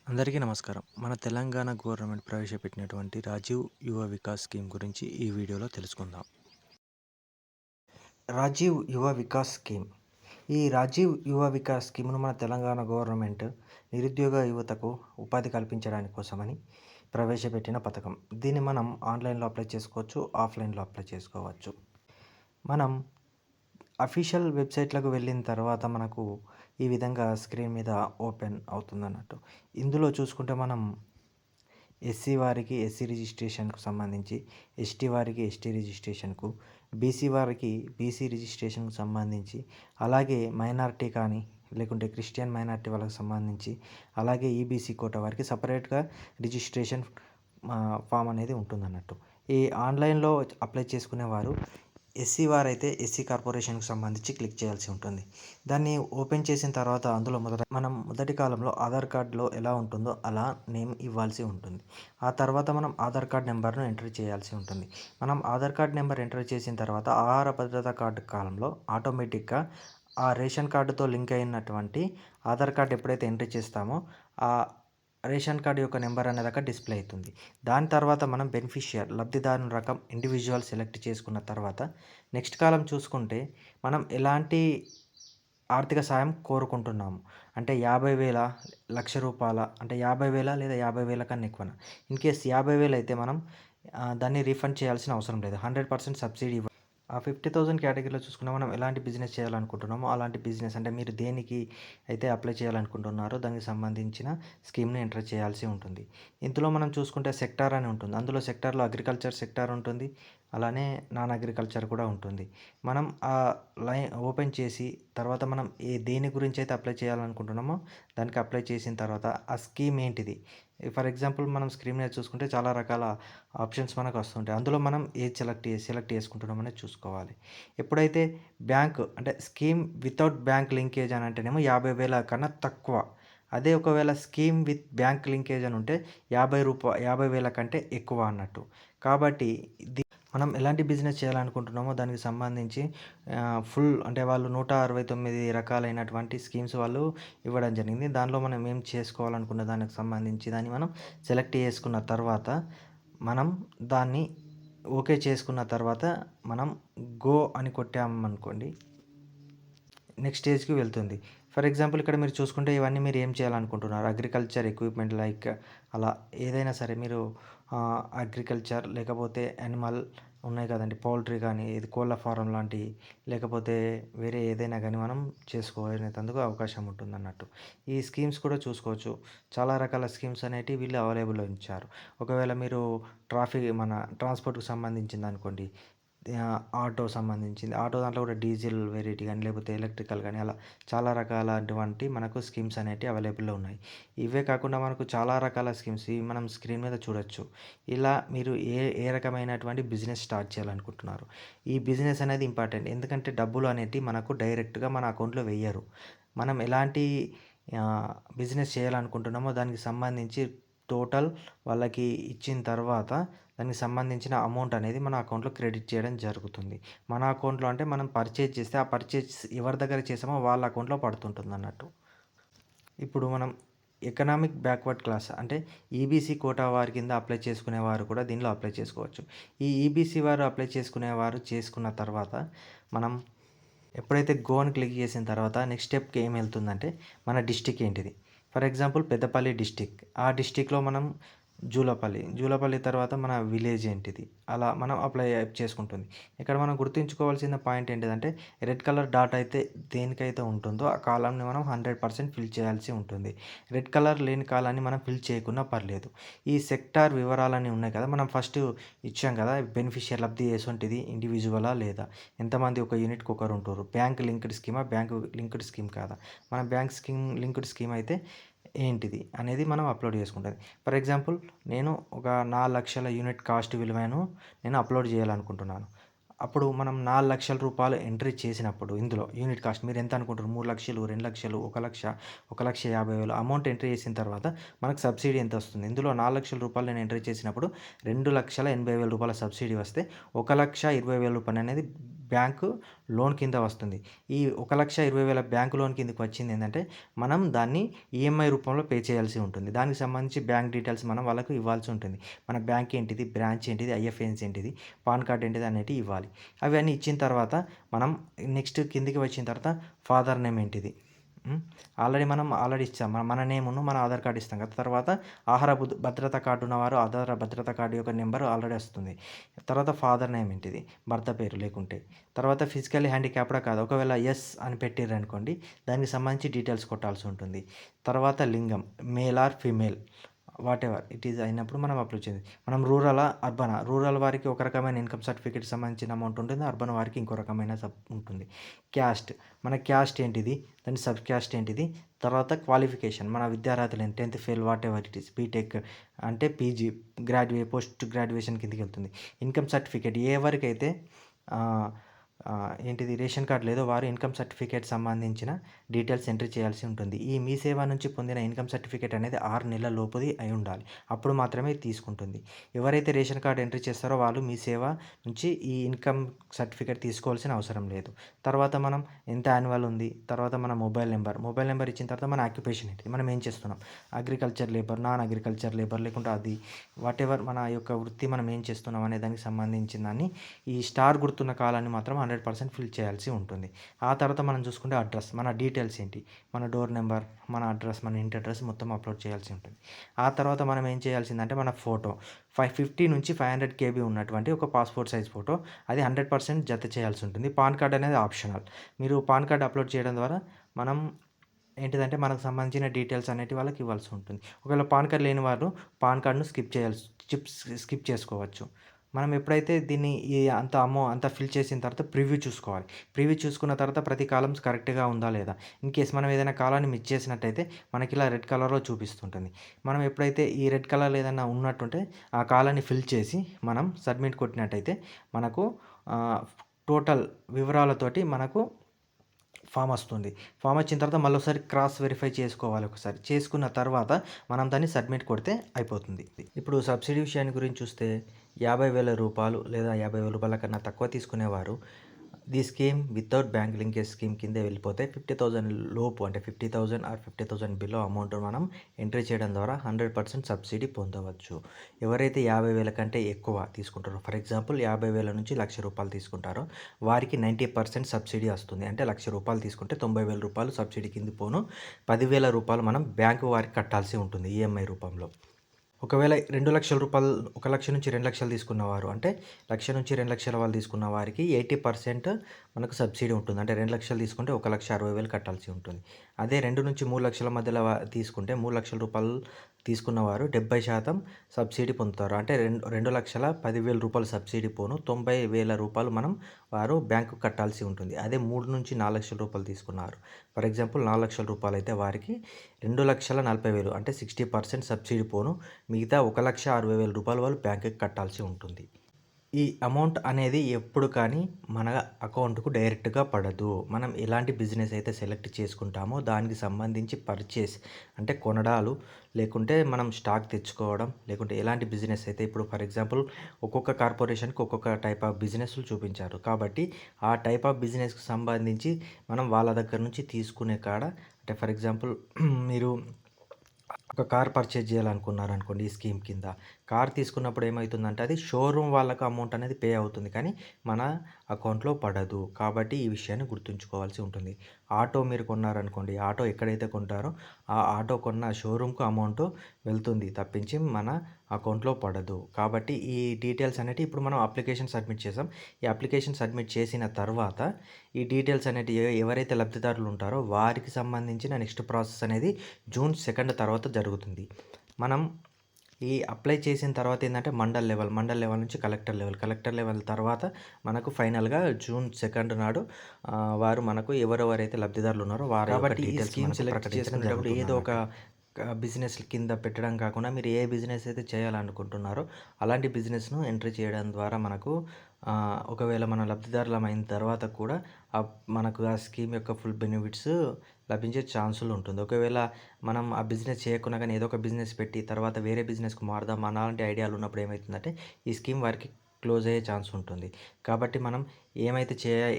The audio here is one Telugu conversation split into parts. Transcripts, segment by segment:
అందరికీ నమస్కారం. మన తెలంగాణ గవర్నమెంట్ ప్రవేశపెట్టినటువంటి రాజీవ్ యువ వికాస్ స్కీమ్ గురించి ఈ వీడియోలో తెలుసుకుందాం. రాజీవ్ యువ వికాస్ స్కీమ్. ఈ రాజీవ్ యువ వికాస్ స్కీమ్‌ను మన తెలంగాణ గవర్నమెంట్ నిరుద్యోగ యువతకు ఉపాధి కల్పించడానికి కోసమని ప్రవేశపెట్టిన పథకం. దీన్ని మనం ఆన్‌లైన్‌లో అప్లై చేసుకోవచ్చు, ఆఫ్‌లైన్‌లో అప్లై చేసుకోవచ్చు. మనం అఫీషియల్ వెబ్‌సైట్‌లకు వెళ్ళిన తర్వాత మనకు ఈ విధంగా స్క్రీన్ మీద ఓపెన్ అవుతుందన్నట్టు. ఇందులో చూసుకుంటే మనం ఎస్సీ వారికి ఎస్సీ రిజిస్ట్రేషన్‌కు సంబంధించి, ఎస్టీ వారికి ఎస్టీ రిజిస్ట్రేషన్‌కు, బీసీ వారికి బీసీ రిజిస్ట్రేషన్‌కు సంబంధించి, అలాగే మైనారిటీ కానీ, లేకుంటే క్రిస్టియన్ మైనారిటీ వాళ్ళకి సంబంధించి, అలాగే ఈబీసీ కోటా వారికి సెపరేట్‌గా రిజిస్ట్రేషన్ ఫామ్ అనేది ఉంటుందన్నట్టు. ఈ ఆన్‌లైన్‌లో అప్లై చేసుకునేవారు ఎస్సీ వారైతే ఎస్సీ కార్పొరేషన్‌కి సంబంధించి క్లిక్ చేయాల్సి ఉంటుంది. దాన్ని ఓపెన్ చేసిన తర్వాత అందులో మనం మొదటి కాలంలో ఆధార్ కార్డ్‌లో ఎలా ఉంటుందో అలా నేమ్ ఇవ్వాల్సి ఉంటుంది. ఆ తర్వాత మనం ఆధార్ కార్డ్ నెంబర్‌ను ఎంటర్ చేయాల్సి ఉంటుంది. మనం ఆధార్ కార్డ్ నెంబర్ ఎంటర్ చేసిన తర్వాత ఆహార భద్రతా కార్డు కాలంలో ఆటోమేటిక్‌గా ఆ రేషన్ కార్డుతో లింక్ అయినటువంటి ఆధార్ కార్డ్ ఎప్పుడైతే ఎంట్రీ చేస్తామో ఆ రేషన్ కార్డ్ యొక్క నెంబర్ అనేది అక్కడ డిస్‌ప్లే అయితుంది. దాని తర్వాత మనం లబ్ధిదారుని రకం ఇండివిడ్యువల్ సెలెక్ట్ చేసుకున్న తర్వాత నెక్స్ట్ కాలమ్ చూసుకుంటే మనం ఎలాంటి ఆర్థిక సాయం కోరుకుంటున్నాము. అంటే 50,000 1,00,000 అంటే 50,000 లేదా 50,000 కన్నా ఎక్కువనా? ఇన్‌కేస్ 50,000 అయితే మనం దాన్ని రీఫండ్ చేయాల్సిన అవసరం లేదు. 100% సబ్సిడీ ఆ 50,000 కేటగిరీలో చూసుకున్నా మనం ఎలాంటి బిజినెస్ చేయాలనుకుంటున్నామో అలాంటి బిజినెస్ అంటే మీరు దేనికి అయితే అప్లై చేయాలనుకుంటున్నారో దానికి సంబంధించిన స్కీమ్‌ని ఎంటర్ చేయాల్సి ఉంటుంది. ఇందులో మనం చూసుకుంటే సెక్టార్ అని ఉంటుంది. అందులో సెక్టార్‌లో అగ్రికల్చర్ సెక్టార్ ఉంటుంది. అలానే నాన్ అగ్రికల్చర్ కూడా ఉంటుంది. మనం ఆ ఓపెన్ చేసి తర్వాత మనం దేని గురించి అయితే అప్లై చేయాలనుకుంటున్నామో దానికి అప్లై చేసిన తర్వాత ఆ స్కీమ్ ఏంటిది? ఫర్ ఎగ్జాంపుల్ మనం స్క్రీన్ మీద చూసుకుంటే చాలా రకాల ఆప్షన్స్ మనకు వస్తుంటాయి. అందులో మనం ఏది సెలెక్ట్ చేసుకుంటున్నాం అనేది చూసుకోవాలి. ఎప్పుడైతే బ్యాంక్ అంటే స్కీమ్ వితౌట్ బ్యాంక్ లింకేజ్ అని అంటేనేమో 50,000 కన్నా తక్కువ. అదే ఒకవేళ స్కీమ్ విత్ బ్యాంక్ లింకేజ్ అని ఉంటే 50,000 కంటే ఎక్కువ అన్నట్టు. కాబట్టి మనం ఎలాంటి బిజినెస్ చేయాలనుకుంటున్నామో దానికి సంబంధించి ఫుల్ అంటే వాళ్ళు 169 రకాలైనటువంటి స్కీమ్స్ వాళ్ళు ఇవ్వడం జరిగింది. దానిలో మనం ఏం చేసుకోవాలనుకున్న దానికి సంబంధించి దాన్ని మనం సెలెక్ట్ చేసుకున్న తర్వాత మనం దాన్ని ఓకే చేసుకున్న తర్వాత మనం గో అని కొట్టామనుకోండి నెక్స్ట్ స్టేజ్‌కి వెళ్తుంది. ఫర్ ఎగ్జాంపుల్ ఇక్కడ మీరు చూసుకుంటే ఇవన్నీ మీరు ఏం చేయాలనుకుంటున్నారు? అగ్రికల్చర్ ఎక్విప్‌మెంట్ లైక్ అలా ఏదైనా సరే మీరు అగ్రికల్చర్ లేకపోతే యానిమల్ ఉన్నాయి కదండీ! పౌల్ట్రీ గానీ, ఇది కోళ్ళ ఫారం లాంటియి లేకపోతే వేరే ఏదైనా గానీ మనం చేసుకునేటందుకు అవకాశం ఉంటుందన్నట్టు. ఈ స్కీమ్స్ కూడా చూసుకోవచ్చు. చాలా రకాల స్కీమ్స్ అనేటివి వీళ్ళు అవైలబుల్‌లో ఉంచారు. ఒకవేళ మీరు మన ట్రాన్స్‌పోర్ట్‌కి సంబంధించిందనుకోండి ఆటో సంబంధించింది. ఆటో దాంట్లో కూడా డీజిల్ వేరైటీ గానీ, లేకపోతే ఎలక్ట్రికల్ గానీ అలా చాలా రకాలటువంటి మనకు స్కీమ్స్ అనేటివి అవైలబుల్‌లో ఉన్నాయి. ఇవే కాకుండా మనకు చాలా రకాల స్కీమ్స్ ఇవి మనం స్క్రీన్ మీద చూడొచ్చు. ఇలా మీరు ఏ ఏ రకమైనటువంటి బిజినెస్ స్టార్ట్ చేయాలనుకుంటున్నారు. ఈ బిజినెస్ అనేది ఇంపార్టెంట్. ఎందుకంటే డబ్బులు అనేటివి మనకు డైరెక్ట్‌గా మన అకౌంట్‌లో వెయ్యరు. మనం ఎలాంటి బిజినెస్ చేయాలనుకుంటున్నామో దానికి సంబంధించి టోటల్ వాళ్ళకి ఇచ్చిన తర్వాత దానికి సంబంధించిన అమౌంట్ అనేది మన అకౌంట్‌లో క్రెడిట్ చేయడం జరుగుతుంది. మన అకౌంట్‌లో అంటే మనం పర్చేజ్ చేస్తే ఆ పర్చేజ్ ఎవరి దగ్గర చేసామో వాళ్ళ అకౌంట్‌లో పడుతుంటుందన్నట్టు. ఇప్పుడు మనం ఎకనామిక్ బ్యాక్వర్డ్ క్లాస్ అంటే ఈబీసీ కోటా వారి కింద అప్లై చేసుకునేవారు కూడా దీనిలో అప్లై చేసుకోవచ్చు. ఈ ఈబీసీ వారు అప్లై చేసుకునేవారు చేసుకున్న తర్వాత మనం ఎప్పుడైతే గో అని క్లిక్ చేసిన తర్వాత నెక్స్ట్ స్టెప్‌కి ఏం వెళ్తుందంటే మన డిస్ట్రిక్ట్ ఏంటిది? For example Peddapalli district. ఆ డిస్ట్రిక్ట్‌లో మనం జూలపల్లి తర్వాత మన విలేజ్ ఏంటిది? అలా మనం అప్లై చేసుకుంటుంది. ఇక్కడ మనం గుర్తుంచుకోవాల్సిన పాయింట్ ఏంటిదంటే రెడ్ కలర్ డాట్ అయితే దేనికైతే ఉంటుందో ఆ కాలమ్‌ని మనం 100% ఫిల్ చేయాల్సి ఉంటుంది. రెడ్ కలర్ లేని కాలాన్ని మనం ఫిల్ చేయకున్నా పర్లేదు. ఈ సెక్టార్ వివరాలని ఉన్నాయి కదా! మనం ఫస్ట్ ఇచ్చాం కదా! బెనిఫిషియరీ లబ్ధి ఎసొంటిది ఇండివిడ్యువలా లేదా? ఎంతమంది ఒక యూనిట్‌కి ఒకరుంటుర్రు? బ్యాంక్ లింక్డ్ స్కీమా? బ్యాంక్ లింక్డ్ స్కీమ్ కాదా? మన బ్యాంక్ లింక్డ్ స్కీమ్ అయితే ఏంటిది అనేది మనం అప్లోడ్ చేసుకుంటది. ఫర్ ఎగ్జాంపుల్ నేను ఒక 4,00,000 యూనిట్ కాస్ట్ విలువను నేను అప్లోడ్ చేయాలనుకుంటున్నాను. అప్పుడు మనం రూ. 4,00,000 ఎంట్రీ చేసినప్పుడు ఇందులో యూనిట్ కాస్ట్ మీరు ఎంత అనుకుంటారు? 3,00,000, 2,00,000, 1,00,000, 1,50,000 అమౌంట్ ఎంట్రీ చేసిన తర్వాత మనకు సబ్సిడీ ఎంత వస్తుంది? ఇందులో రూ. 4,00,000 నేను ఎంట్రీ చేసినప్పుడు రూ. 2,80,000 సబ్సిడీ వస్తే రూ. 1,20,000 అనేది బ్యాంకు లోన్ కింద వస్తుంది. ఈ 1,20,000 బ్యాంకు లోన్ కిందకి వచ్చింది ఏందంటే, మనం దాన్ని ఈఎంఐ రూపంలో పే చేయాల్సి ఉంటుంది. దానికి సంబంధించి బ్యాంక్ డీటెయిల్స్ మనం వాళ్ళకు ఇవ్వాల్సి ఉంటుంది. మన బ్యాంక్ ఏంటిది, బ్రాంచ్ ఏంటిది, ఐఎఫ్ఎన్సీ ఏంటిది, పాన్ కార్డ్ ఏంటిది అనేటివి ఇవ్వాలి. అవన్నీ ఇచ్చిన తర్వాత మనం నెక్స్ట్ కిందికి వచ్చిన తర్వాత ఫాదర్ నేమ్ ఏంటిది, ఆల్రెడీ ఇచ్చాం. మన నేమును మన ఆధార్ కార్డు ఇస్తాం కదా. తర్వాత ఆహార భద్రత కార్డు ఉన్నవారు ఆధార భద్రత కార్డు యొక్క నెంబర్ ఆల్రెడీ వస్తుంది. తర్వాత ఫాదర్ నేమ్ ఏంటిది, భర్త పేరు లేకుంటే. తర్వాత ఫిజికల్లీ హ్యాండిక్యాప్డా కాదు, ఒకవేళ ఎస్ అని పెట్టిర్రనుకోండి దానికి సంబంధించి డీటెయిల్స్ కొట్టాల్సి ఉంటుంది. తర్వాత లింగం male or female what ever it is అయినప్పుడు మనం అప్లోడ్ చేయాలి. మనం రూరలా అర్బనా, రూరల్ వారికి ఒక రకమైన ఇన్కమ్ సర్టిఫికేట్ సంబంధించిన అమౌంట్ ఉంటుంది, అర్బన్ వారికి ఇంకో రకమైన ఉంటుంది. క్యాస్ట్, మన క్యాస్ట్ ఏంటిది, దాని సబ్ క్యాస్ట్ ఏంటిది. తర్వాత క్వాలిఫికేషన్, మన విద్యార్హతలు ఏంటి, 10th fail whatever it is, BTech అంటే పీజీ, పోస్ట్ గ్రాడ్యుయేషన్ కిందకి వెళ్తుంది. ఇన్కమ్ సర్టిఫికేట్ ఎవరికైతే ఏంటిది రేషన్ కార్డు లేదో వారు ఇన్కమ్ సర్టిఫికేట్ సంబంధించిన డీటెయిల్స్ ఎంట్రీ చేయాల్సి ఉంటుంది. ఈ మీ సేవ నుంచి పొందిన ఇన్కమ్ సర్టిఫికేట్ అనేది 6 నెలల లోపుది అయి ఉండాలి. అప్పుడు మాత్రమే తీసుకుంటుంది. ఎవరైతే రేషన్ కార్డు ఎంట్రీ చేస్తారో వాళ్ళు మీ సేవ నుంచి ఈ ఇన్కమ్ సర్టిఫికేట్ తీసుకోవాల్సిన అవసరం లేదు. తర్వాత మనం ఎంత యాన్యువల్ ఉంది, తర్వాత మన మొబైల్ నెంబర్ ఇచ్చిన తర్వాత మన ఆక్యుపేషన్ ఏంటి, మనం ఏం చేస్తున్నాం, agriculture labour, non agriculture labour, లేకుంటే అది వాట్ ఎవర్ మన యొక్క వృత్తి మనం ఏం చేస్తున్నాం అనే దానికి సంబంధించిన దాన్ని ఈ స్టార్ గుర్తున్న కాలాన్ని మాత్రం 100% ఫిల్ చేయాల్సి ఉంటుంది. ఆ తర్వాత మనం చూసుకుంటే అడ్రస్, మన డీటెయిల్స్ ఏంటి, మన డోర్ నెంబర్, మన అడ్రస్, మన ఇంటి అడ్రస్ మొత్తం అప్లోడ్ చేయాల్సి ఉంటుంది. ఆ తర్వాత మనం ఏం చేయాల్సిందంటే మన ఫోటో 550 నుంచి 500 KB ఉన్నటువంటి ఒక పాస్పోర్ట్ సైజ్ ఫోటో, అది 100% జత చేయాల్సి ఉంటుంది. పాన్ కార్డ్ అనేది ఆప్షనల్. మీరు పాన్ కార్డ్ అప్లోడ్ చేయడం ద్వారా మనం ఏంటిదంటే మనకు సంబంధించిన డీటెయిల్స్ అనేటివి వాళ్ళకి ఇవ్వాల్సి ఉంటుంది. ఒకవేళ పాన్ కార్డ్ లేని వారు పాన్ కార్డ్ను స్కిప్ చేసుకోవచ్చు. మనం ఎప్పుడైతే దీన్ని అంత ఫిల్ చేసిన తర్వాత ప్రివ్యూ చూసుకోవాలి. ప్రివ్యూ చూసుకున్న తర్వాత ప్రతి కాలమ్స్ కరెక్ట్‌గా ఉందా లేదా. ఇన్ కేస్ మనం ఏదైనా కాలాన్ని మిస్ చేసినట్టయితే మనకి ఇలా రెడ్ కలర్‌లో చూపిస్తుంటుంది. మనం ఎప్పుడైతే ఈ రెడ్ కలర్‌లో ఏదైనా ఉన్నట్టుంటే ఆ కాలాన్ని ఫిల్ చేసి మనం సబ్మిట్ కొట్టినట్టయితే మనకు టోటల్ వివరాలతోటి మనకు ఫామ్ వస్తుంది. ఫామ్ వచ్చిన తర్వాత మళ్ళీ ఒకసారి క్రాస్ వెరిఫై చేసుకోవాలి. ఒకసారి చేసుకున్న తర్వాత మనం దాన్ని సబ్మిట్ కొడితే అయిపోతుంది. ఇప్పుడు సబ్సిడీ విషయాన్ని గురించి చూస్తే రూ. 50,000 లేదా రూ. 50,000 కన్నా తక్కువ తీసుకునేవారు the scheme without bank linkage scheme కిందే వెళ్ళిపోతే 50,000 లోపు అంటే 50,000 ఆర్ 50,000 బిలో అమౌంట్ మనం ఎంట్రీ చేయడం ద్వారా 100% సబ్సిడీ పొందవచ్చు. ఎవరైతే 50,000 కంటే ఎక్కువ తీసుకుంటారో, ఫర్ ఎగ్జాంపుల్ 50,000 నుంచి ₹1,00,000 తీసుకుంటారో వారికి 90% సబ్సిడీ వస్తుంది. అంటే ₹1,00,000 తీసుకుంటే ₹90,000 సబ్సిడీ కింద పోను. ₹10,000 మనం బ్యాంకు వారికి కట్టాల్సి ఉంటుంది ఈఎంఐ రూపంలో. ఒకవేళ ₹2,00,000 1,00,000 నుంచి 2,00,000 తీసుకున్నవారు అంటే 1,00,000 నుంచి 2,00,000 వాళ్ళు తీసుకున్న వారికి 80% మనకు సబ్సిడీ ఉంటుంది. అంటే 2,00,000 తీసుకుంటే 1,60,000 కట్టాల్సి ఉంటుంది. అదే 2 నుంచి 3,00,000 మధ్యలో తీసుకుంటే ₹3,00,000 తీసుకున్నవారు 70% సబ్సిడీ పొందుతారు. అంటే ₹2,10,000 సబ్సిడీ పోను ₹90,000 మనం వారు బ్యాంకుకు కట్టాల్సి ఉంటుంది. అదే 3 నుంచి 4,00,000 తీసుకున్నారు. ఫర్ ఎగ్జాంపుల్ ₹4,00,000 అయితే వారికి ₹2,40,000 అంటే 60% సబ్సిడీ పోను మిగతా ₹1,60,000 వాళ్ళు బ్యాంకుకి కట్టాల్సి ఉంటుంది. ఈ అమౌంట్ అనేది ఎప్పుడు కానీ మన అకౌంట్‌కు డైరెక్ట్‌గా పడదు. మనం ఎలాంటి బిజినెస్ అయితే సెలెక్ట్ చేసుకుంటామో దానికి సంబంధించి పర్చేస్ అంటే కొనడాలు, లేకుంటే మనం స్టాక్ తెచ్చుకోవడం, లేకుంటే ఎలాంటి బిజినెస్ అయితే ఇప్పుడు ఫర్ ఎగ్జాంపుల్ ఒక్కొక్క కార్పొరేషన్‌కి ఒక్కొక్క టైప్ ఆఫ్ బిజినెస్‌లు చూపించారు. కాబట్టి ఆ టైప్ ఆఫ్ బిజినెస్‌కి సంబంధించి మనం వాళ్ళ దగ్గర నుంచి తీసుకునే కాడ అంటే ఫర్ ఎగ్జాంపుల్ మీరు ఒక కార్ పర్చేజ్ చేయాలనుకున్నారనుకోండి ఈ స్కీమ్ కింద. కార్ తీసుకున్నప్పుడు ఏమవుతుందంటే అది షోరూమ్ వాళ్ళకి అమౌంట్ అనేది పే అవుతుంది. కానీ మన అకౌంట్‌లో పడదు. కాబట్టి ఈ విషయాన్ని గుర్తుంచుకోవాల్సి ఉంటుంది. ఆటో మీరు కొన్నారనుకోండి, ఆటో ఎక్కడైతే కొంటారో ఆ ఆటో కొన్న షోరూమ్‌కు అమౌంట్ వెళ్తుంది తప్పించి మన అకౌంట్‌లో పడదు. కాబట్టి ఈ డీటెయిల్స్ అనేటివి ఇప్పుడు మనం అప్లికేషన్ సబ్మిట్ చేసాం. ఈ అప్లికేషన్ సబ్మిట్ చేసిన తర్వాత ఈ డీటెయిల్స్ అనేటివి ఎవరైతే లబ్ధిదారులు ఉంటారో వారికి సంబంధించిన నెక్స్ట్ ప్రాసెస్ అనేది జూన్ 2 తర్వాత జరుగుతుంది. మనం ఈ అప్లై చేసిన తర్వాత ఏందంటే మండల్ లెవెల్ నుంచి కలెక్టర్ లెవెల్ తర్వాత మనకు ఫైనల్‌గా జూన్ 2 నాడు వారు మనకు ఎవరెవరైతే లబ్ధిదారులు ఉన్నారో వారి యొక్క డీటెయిల్స్ మనకు సెలెక్ట్ చేసుకునేటప్పుడు ఏదో ఒక బిజినెస్ కింద పెట్టడం కాకుండా మీరు ఏ బిజినెస్ అయితే చేయాలనుకుంటున్నారో అలాంటి బిజినెస్‌ను ఎంట్రీ చేయడం ద్వారా మనకు ఒకవేళ మనం లబ్ధిదారులమైన తర్వాత కూడా మనకు ఆ స్కీమ్ యొక్క ఫుల్ బెనిఫిట్స్ లభించే ఛాన్సులు ఉంటుంది. ఒకవేళ మనం ఆ బిజినెస్ చేయకున్నా కానీ ఏదో ఒక బిజినెస్ పెట్టి తర్వాత వేరే బిజినెస్‌కి మారుదాం అలాంటి ఐడియాలు ఉన్నప్పుడు ఏమవుతుందంటే ఈ స్కీమ్ వారికి క్లోజ్ అయ్యే ఛాన్స్ ఉంటుంది. కాబట్టి మనం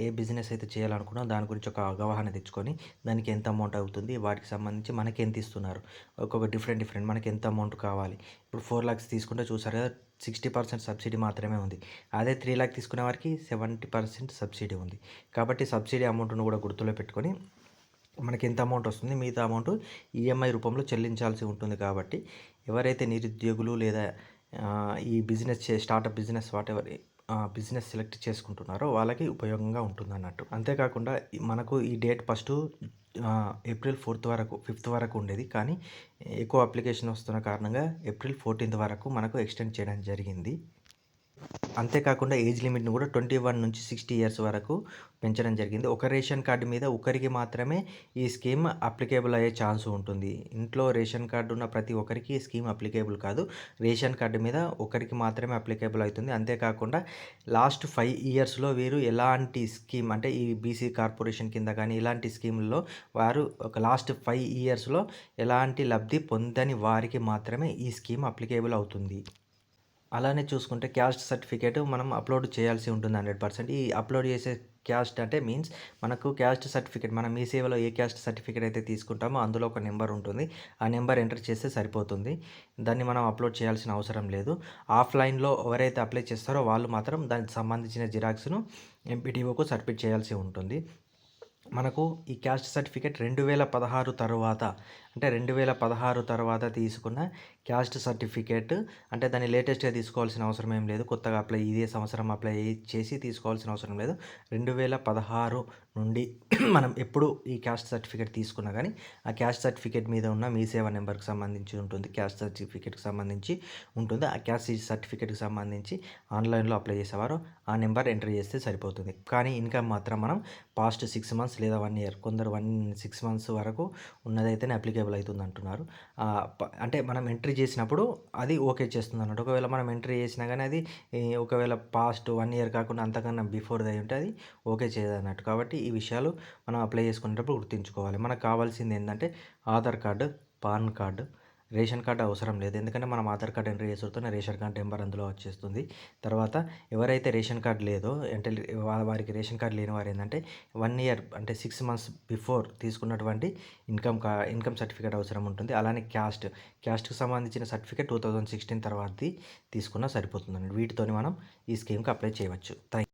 ఏ బిజినెస్ అయితే చేయాలనుకున్నామో దాని గురించి ఒక అవగాహన తెచ్చుకొని, దానికి ఎంత అమౌంట్ అవుతుంది, వాటికి సంబంధించి మనకెంత ఇస్తున్నారు, ఒక్కొక్క డిఫరెంట్ మనకి ఎంత అమౌంట్ కావాలి. ఇప్పుడు 4,00,000 తీసుకుంటే చూసారు కదా, 60% సబ్సిడీ మాత్రమే ఉంది. అదే 3,00,000 తీసుకునే వారికి 70% సబ్సిడీ ఉంది. కాబట్టి సబ్సిడీ అమౌంట్‌ను కూడా గుర్తులో పెట్టుకొని మనకి ఎంత అమౌంట్ వస్తుంది, మిగతా అమౌంట్ ఈఎంఐ రూపంలో చెల్లించాల్సి ఉంటుంది. కాబట్టి ఎవరైతే నిరుద్యోగులు లేదా ఈ startup business whatever business select చేసుకుంటున్నారో వాళ్ళకి ఉపయోగంగా ఉంటుందన్నట్టు. అంతేకాకుండా మనకు ఈ డేట్ ఏప్రిల్ 5th వరకు ఉండేది. కానీ ఎక్కువ అప్లికేషన్ వస్తున్న కారణంగా ఏప్రిల్ 14th వరకు మనకు ఎక్స్టెండ్ చేయడం జరిగింది. అంతేకాకుండా ఏజ్ లిమిట్‌ని కూడా 21 నుంచి 60 ఇయర్స్ వరకు పెంచడం జరిగింది. ఒక రేషన్ కార్డు మీద ఒకరికి మాత్రమే ఈ స్కీమ్ అప్లికేబుల్ అయ్యే ఛాన్స్ ఉంటుంది. ఇంట్లో రేషన్ కార్డు ఉన్న ప్రతి ఒక్కరికి ఈ స్కీమ్ అప్లికేబుల్ కాదు. రేషన్ కార్డు మీద ఒకరికి మాత్రమే అప్లికేబుల్ అవుతుంది. అంతేకాకుండా లాస్ట్ 5 ఇయర్స్‌లో వీరు ఎలాంటి స్కీమ్ అంటే ఈ బీసీ కార్పొరేషన్ కింద కానీ ఇలాంటి స్కీముల్లో వారు ఒక లాస్ట్ 5 ఇయర్స్‌లో ఎలాంటి లబ్ధి పొందని వారికి మాత్రమే ఈ స్కీమ్ అప్లికేబుల్ అవుతుంది. అలానే చూసుకుంటే క్యాస్ట్ సర్టిఫికేట్ మనం అప్లోడ్ చేయాల్సి ఉంటుంది 100%. ఈ అప్లోడ్ చేసే క్యాస్ట్ అంటే మీన్స్ మనకు క్యాస్ట్ సర్టిఫికేట్ మనం మీ సేవలో ఏ క్యాస్ట్ సర్టిఫికేట్ అయితే తీసుకుంటామో అందులో ఒక నెంబర్ ఉంటుంది. ఆ నెంబర్ ఎంటర్ చేస్తే సరిపోతుంది. దాన్ని మనం అప్లోడ్ చేయాల్సిన అవసరం లేదు. ఆఫ్లైన్లో ఎవరైతే అప్లై చేస్తారో వాళ్ళు మాత్రం దానికి సంబంధించిన జిరాక్స్ను ఎంపీడీఓకు సబ్మిట్ చేయాల్సి ఉంటుంది. మనకు ఈ క్యాస్ట్ సర్టిఫికేట్ 2016 తర్వాత అంటే 2016 తర్వాత తీసుకున్న క్యాస్ట్ సర్టిఫికేట్ అంటే దాన్ని లేటెస్ట్‌గా తీసుకోవాల్సిన అవసరం ఏం లేదు. కొత్తగా ఇదే సంవత్సరం అప్లై చేసి తీసుకోవాల్సిన అవసరం లేదు. 2016 నుండి మనం ఎప్పుడు ఈ క్యాస్ట్ సర్టిఫికేట్ తీసుకున్నా కానీ ఆ క్యాస్ట్ సర్టిఫికేట్ మీద ఉన్న మీ సేవ నెంబర్కి సంబంధించి ఉంటుంది. క్యాస్ట్ సర్టిఫికేట్కి సంబంధించి ఉంటుంది. ఆ క్యాస్ట్ సర్టిఫికేట్కి సంబంధించి ఆన్లైన్లో అప్లై చేసేవారు ఆ నెంబర్ ఎంటర్ చేస్తే సరిపోతుంది. కానీ ఇన్కమ్ మాత్రం మనం పాస్ట్ 6 మంత్స్ లేదా 1 ఇయర్ కొందరు 6 మంత్స్ వరకు ఉన్నదైతేనే అప్లికేబుల్ అవుతుంది అంటున్నారు. అంటే మనం ఎంట్రీ చేసినప్పుడు అది ఓకే చేస్తుంది అన్నట్టు. ఒకవేళ మనం ఎంట్రీ చేసినా కానీ అది ఒకవేళ పాస్ట్ 1 ఇయర్ కాకుండా అంతకన్నా బిఫోర్ది అయి ఉంటే అది ఓకే చేయదన్నట్టు. కాబట్టి ఈ విషయాలు మనం అప్లై చేసుకునేటప్పుడు గుర్తుంచుకోవాలి. మనకు కావాల్సింది ఏంటంటే Aadhaar card, PAN card, ration card అవసరం లేదు. ఎందుకంటే మనం ఆధార్ కార్డు ఎంటర్ చేసుడుతోనే రేషన్ కార్డు నెంబర్ అందులో వచ్చేస్తుంది. తర్వాత ఎవరైతే రేషన్ కార్డు లేదో అంటే వారికి రేషన్ కార్డు లేని వారు ఏంటంటే 1 ఇయర్ అంటే 6 మంత్స్ బిఫోర్ తీసుకున్నటువంటి ఇన్కమ్ సర్టిఫికేట్ అవసరం ఉంటుంది. అలానే క్యాస్ట్‌కి సంబంధించిన సర్టిఫికేట్ 2016 తర్వాతది తీసుకున్నా సరిపోతుందండి. వీటితోని మనం ఈ స్కీమ్‌కి అప్లై చేయవచ్చు.